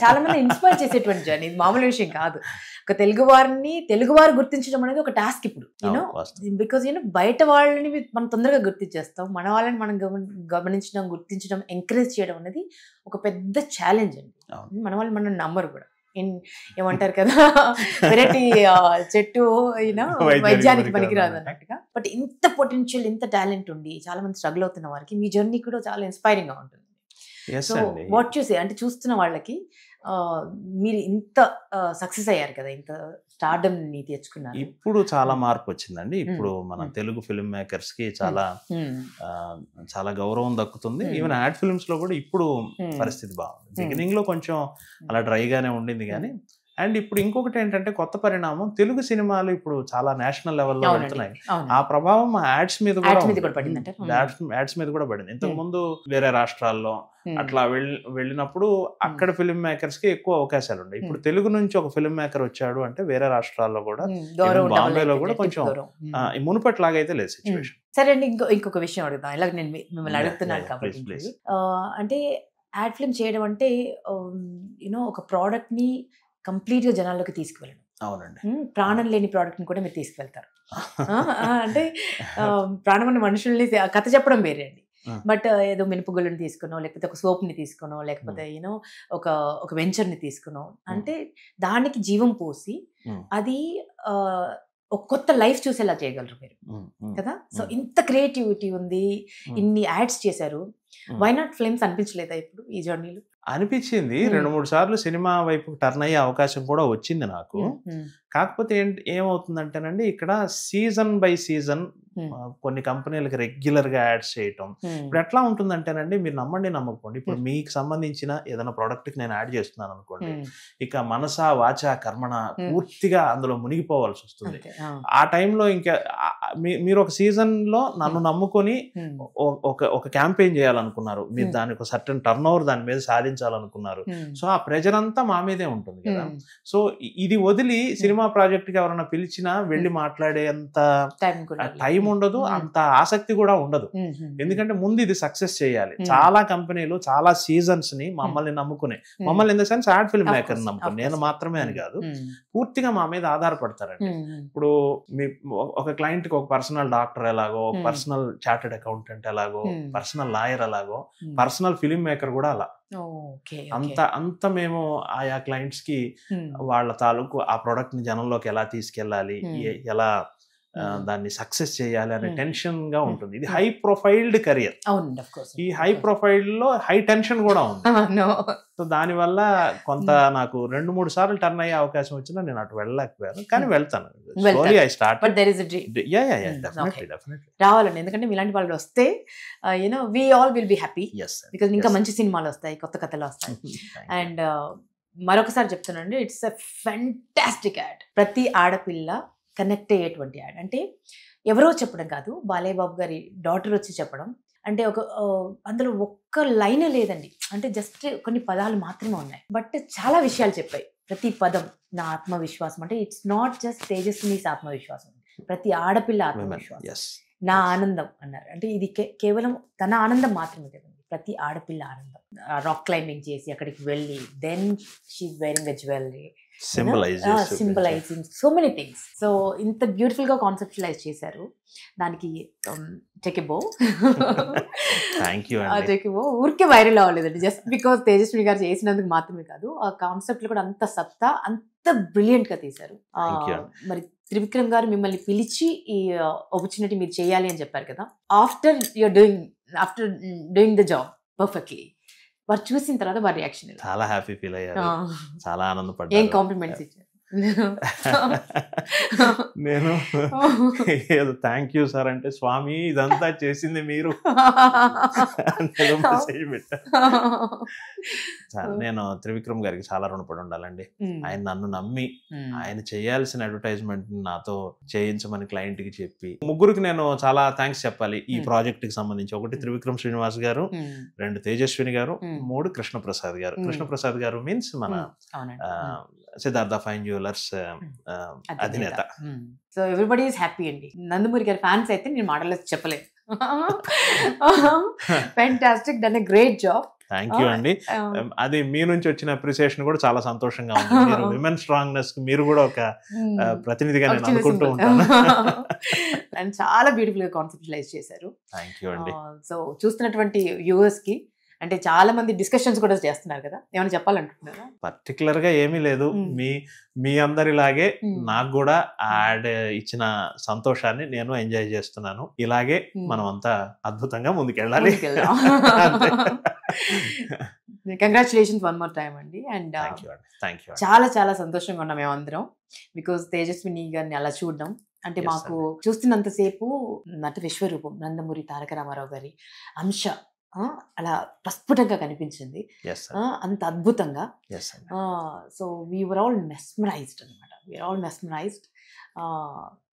చాలా మంది ఇన్స్పైర్ చేసేటువంటి జర్నీ, ఇది మామూలు విషయం కాదు. ఒక తెలుగువారు గుర్తించడం అనేది ఒక టాస్క్ ఇప్పుడు, యూనో, బికాజ్ యూనో బయట వాళ్ళని మనం తొందరగా గుర్తించేస్తాం, మన వాళ్ళని మనం గమనించడం, గుర్తించడం, ఎంకరేజ్ చేయడం అనేది ఒక పెద్ద ఛాలెంజ్ అండి. మన వాళ్ళు మనం నమ్మరు కూడా. ఏమంటారు కదా, వెరైటీ చెట్టు అయినా వైద్యానికి పనికిరాదు అన్నట్టుగా. బట్ ఇంత పొటెన్షియల్, ఇంత టాలెంట్ ఉండి చాలా మంది స్ట్రగుల్ అవుతున్న వారికి మీ జర్నీ కూడా చాలా ఇన్స్పైరింగ్ గా ఉంటుంది. సో వాట్ చూసే అంటే చూస్తున్న వాళ్ళకి మీరు ఇంత సక్సెస్ అయ్యారు కదా, ఇంత స్టార్డమ్ ని తెచ్చుకున్నారు. ఇప్పుడు చాలా మార్పు వచ్చిందండి. ఇప్పుడు మన తెలుగు ఫిల్మ్ మేకర్స్ కి చాలా గౌరవం దక్కుతుంది. ఈవెన్ యాడ్ ఫిల్మ్స్ లో కూడా ఇప్పుడు పరిస్థితి బాగుంది. బిగినింగ్ లో కొంచెం అలా డ్రైగానే ఉండింది కానీ, అండ్ ఇప్పుడు ఇంకొకటి ఏంటంటే కొత్త పరిణామం, తెలుగు సినిమాలు ఇప్పుడు చాలా నేషనల్ లెవెల్లో వెళ్తున్నాయి. ఆ ప్రభావం యాడ్స్ మీద కూడా పడింది. ఇంతకు ముందు వేరే రాష్ట్రాల్లో అట్లా వెళ్ళినప్పుడు అక్కడ ఫిల్మ్ మేకర్స్ కి ఎక్కువ అవకాశాలు ఉన్నాయి. ఇప్పుడు తెలుగు నుంచి ఒక ఫిల్మ్ మేకర్ వచ్చాడు అంటే వేరే రాష్ట్రాల్లో కూడా, బాంబేలో కూడా కొంచెం మునుపట్లాగైతే లేదు సిచ్యువేషన్. సరే అండి, ఇంకొక విషయం అడుగుతాం, ఇలా నేను మిమ్మల్ని అడుగుతున్నాను కాబట్టి. అంటే యాడ్ ఫిల్మ్ చేయడం అంటే యూనో ఒక ప్రోడక్ట్ ని కంప్లీట్ గా జనాల్లోకి తీసుకువెళ్ళడం. అవునండి, ప్రాణం లేని ప్రోడక్ట్ ని కూడా మీరు తీసుకెళ్తారు. అంటే ప్రాణం ఉన్న మనుషుల్ని కథ చెప్పడం వేరే అండి. బట్ ఏదో మినపగుళ్ళని తీసుకునో, లేకపోతే ఒక సోప్ ని తీసుకునో, లేకపోతే యూనో ఒక వెంచర్ ని తీసుకునో, అంటే దానికి జీవం పోసి అది ఒక కొత్త లైఫ్ చూసేలా చేయగలరు మీరు కదా. సో ఇంత క్రియేటివిటీ ఉంది, ఇన్ని యాడ్స్ చేశారు. వై నాట్ ఫిల్మ్స్ అనిపించలేదా ఇప్పుడు ఈ జర్నీలో? అనిపించింది. 2-3 సార్లు సినిమా వైపు టర్న్ అయ్యే అవకాశం కూడా వచ్చింది నాకు. కాకపోతే ఏమవుతుందంటేనండి, ఇక్కడ సీజన్ బై సీజన్ కొన్ని కంపెనీలకు రెగ్యులర్ గా యాడ్స్ చేయటం. ఇప్పుడు ఎట్లా ఉంటుందంటేనండి, మీరు నమ్మండి నమ్మకపోండి, ఇప్పుడు మీకు సంబంధించిన ఏదైనా ప్రోడక్ట్ కి నేను యాడ్ చేస్తున్నాను అనుకోండి, ఇక మనసా వాచా కర్మణ పూర్తిగా అందులో మునిగిపోవాల్సి వస్తుంది. ఆ టైంలో ఇంకా మీరు ఒక సీజన్ లో నన్ను నమ్ముకొని ఒక క్యాంపెయిన్ చేయాలనుకున్నారు, మీరు దానికి ఒక సర్టన్ టర్న్ ఓవర్ దాని మీద సాధించాలనుకున్నారు. సో ఆ ప్రెజర్ అంతా మా మీదే ఉంటుంది కదా. సో ఇది వదిలి సినిమా ప్రాజెక్ట్ కి ఎవరైనా పిలిచినా వెళ్ళి మాట్లాడేంత టైం ఉండదు, అంత ఆసక్తి కూడా ఉండదు. ఎందుకంటే ముందు ఇది సక్సెస్ చేయాలి. చాలా కంపెనీలు చాలా సీజన్స్ ని మమ్మల్ని నమ్ముకునే, మమ్మల్ని in the sense ad film maker నమ్ముకుని, నేను మాత్రమే అని కాదు, పూర్తిగా మా మీద ఆధారపడతారండి. ఇప్పుడు మీ ఒక క్లయింట్ కి ఒక పర్సనల్ డాక్టర్ ఎలాగో, ఒక పర్సనల్ చార్టెడ్ అకౌంటెంట్ ఎలాగో, పర్సనల్ లాయర్ ఎలాగో, పర్సనల్ ఫిల్మ్ మేకర్ కూడా అలా. అంత మేము ఆయా క్లయింట్స్ కి వాళ్ళ తాలూకు ఆ ప్రొడక్ట్ ని జనంలోకి ఎలా తీసుకెళ్ళాలి, ఎలా దాన్ని సక్సెస్ చేయాలి అనే టెన్షన్ గా ఉంటుంది. ఇది హై ప్రొఫైల్డ్ కెరియర్. ఈ హై ప్రొఫైల్ లో హై టెన్షన్ కూడా ఉంది. సో దానివల్ల కొంత నాకు 2-3 సార్లు టర్న్ అయ్యే అవకాశం వచ్చినా నేను అటు వెళ్ళలేకపోయాను, కానీ వెళ్తాను. Slowly I start. But there is a dream. Definitely రావాలండి, ఎందుకంటే మీలాంటి వాళ్ళు వస్తే we all will be happy. Because ఇంకా మంచి సినిమాలు వస్తాయి, కొత్త కథలు వస్తాయి. అండ్ మరొకసారి చెప్తున్నానండి, ఇట్స్ ఎ ఫెంటాస్టిక్ యాడ్. ప్రతి ఆడపిల్ల కనెక్ట్ అయ్యేటువంటి యాడ్. అంటే ఎవరో చెప్పడం కాదు, బాలయ్య బాబు గారి డాటర్ వచ్చి చెప్పడం. అంటే అందులో ఒక్క లైన్ లేదండి, అంటే జస్ట్ కొన్ని పదాలు మాత్రమే ఉన్నాయి, బట్ చాలా విషయాలు చెప్పాయి. ప్రతి పదం నా ఆత్మవిశ్వాసం. అంటే ఇట్స్ నాట్ జస్ట్ తేజస్వినిస్ ఆత్మవిశ్వాసం, ప్రతి ఆడపిల్ల ఆత్మవిశ్వాసం. నా ఆనందం అన్నారు, అంటే ఇది కేవలం తన ఆనందం మాత్రమే కదండి, ప్రతి ఆడపిల్ల ఆనందం. రాక్ క్లైంబింగ్ చేసి అక్కడికి వెళ్ళి then she is wearing the jewellery, symbolising so many things. So ఇంత బ్యూటిఫుల్ గా కాన్సెప్చువలైజ్ చేశారు. దానికి టెకెబో ఊరికే వైరల్ అవ్వలేదండి, జస్ట్ బికాస్ తేజస్విని గారు చేసినందుకు మాత్రమే కాదు, ఆ కాన్సెప్ట్ లో కూడా అంత సత్తా, అంత బ్రిలియంట్ గా తీశారు. మరి త్రివిక్రమ్ గారు మిమ్మల్ని పిలిచి ఈ ఆపర్చునిటీ మీరు చేయాలి అని చెప్పారు కదా, after doing the job perfectly, వారు చూసిన తర్వాత వారి రియాక్షన్ చాలా హ్యాపీ ఫీల్ అయ్యారు, చాలా ఆనందపడ్డారు. ఏం కాంప్లిమెంట్స్ ఇచ్చారు? నేను ఏదో థ్యాంక్ యూ సార్ అంటే, స్వామి ఇదంతా చేసింది మీరు మెసేజ్ పెట్టా. నేను త్రివిక్రమ్ గారికి చాలా రుణపడి ఉండాలండి. ఆయన నన్ను నమ్మి ఆయన చేయాల్సిన అడ్వర్టైజ్మెంట్ నాతో చేయించమని క్లయింట్ కి చెప్పి, ముగ్గురికి నేను చాలా థ్యాంక్స్ చెప్పాలి ఈ ప్రాజెక్ట్ కి సంబంధించి. 1 త్రివిక్రమ్ శ్రీనివాస్ గారు, 2 తేజస్విని గారు, 3 కృష్ణప్రసాద్ గారు. కృష్ణప్రసాద్ గారు మీన్స్ మన సిద్ధార్థ ఫైన్ జ్యువెలర్స్ అధినేత. సో ఎవ్రీబడి ఈస్ హ్యాపీ అండి. నందమూరి గారి ఫ్యాన్స్ అయితే నేను మాటల్లో చెప్పలేదు. Fantastic, done a great job. Thank you అండి. అది మీ నుంచి వచ్చిన అప్రిసియేషన్ కూడా చాలా సంతోషంగా ఉంది. మీరు విమెన్ స్ట్రాంగ్నెస్ మీరు కూడా ఒక ప్రతినిధిగా నేను అనుకుంటూ ఉంటాను. అండ్ చాలా బ్యూటిఫుల్ గా కాన్సెప్చువలైజ్ చేశారు. థ్యాంక్ యూ అండి. సో చూస్తున్నటువంటి వ్యూవర్స్ కి, అంటే చాలా మంది డిస్కషన్స్ కూడా చేస్తున్నారు కదా, ఏమైనా చెప్పాలనుకుంటున్నారా? పర్టికులర్ గా ఏమీ లేదు, మీ అందరిలాగే నాకు కూడా యాడ్ ఇచ్చిన సంతోషాన్ని నేను ఎంజాయ్ చేస్తున్నాను. ఇలాగే మనం అంతా అద్భుతంగా ముందుకెళ్ళాలి. కంగ్రాచులేషన్స్ వన్ మోర్ టైమ్ అండి. అండ్ చాలా చాలా సంతోషంగా ఉన్నాం మేమందరం, బికాస్ తేజస్విని గారిని అలా చూడడం అంటే మాకు చూస్తున్నంతసేపు నట విశ్వరూపం నందమూరి తారక రామారావు గారి అంశ అలా ప్రస్ఫుటంగా కనిపించింది, అంత అద్భుతంగా. సో వీఆర్ ఆల్ మెస్మరైజ్డ్ అనమాట, వీఆర్ ఆల్ మెస్మరైజ్డ్.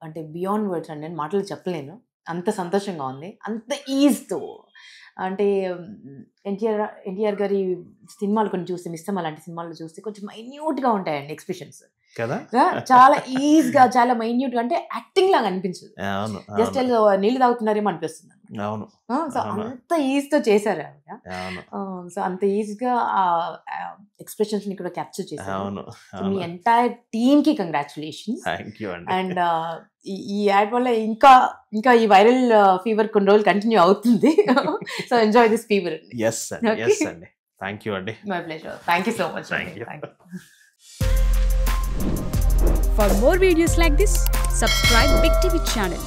అంటే బియాండ్ వర్డ్స్ అండి, నేను మాటలు చెప్పలేను, అంత సంతోషంగా ఉంది, అంత ఈజ్తో. అంటే ఎన్టీఆర్ గారి సినిమాలు కొన్ని చూస్తే, మిస్సమ్మ లాంటి సినిమాలు చూస్తే కొంచెం మైన్యూట్గా ఉంటాయండి ఎక్స్ప్రెషన్స్ కదా, చాలా ఈజీగా, చాలా మైన్యూట్ గా, అంటే యాక్టింగ్ లాగా అనిపించదు, జస్ట్ నీళ్ళు తాగుతున్నారేమో అనిపిస్తుంది. సో అంత ఈజీతో చేశారు ఆవిడ. సో అంత ఈజీగా ఆ ఎక్స్ప్రెషన్స్ ని కూడా క్యాప్చర్ చేశారు. మీ ఎంటైర్ టీమ్ కి కంగ్రాచులేషన్స్. అండ్ ఈ యాడ్ వల్ల ఇంకా ఈ వైరల్ ఫీవర్ కొన్ని రోజులు కంటిన్యూ అవుతుంది. So enjoy this fever. yes అండి. థ్యాంక్ యూ అండి. My pleasure. Thank you so much. Thank you. For more videos like this, subscribe Big TV channel.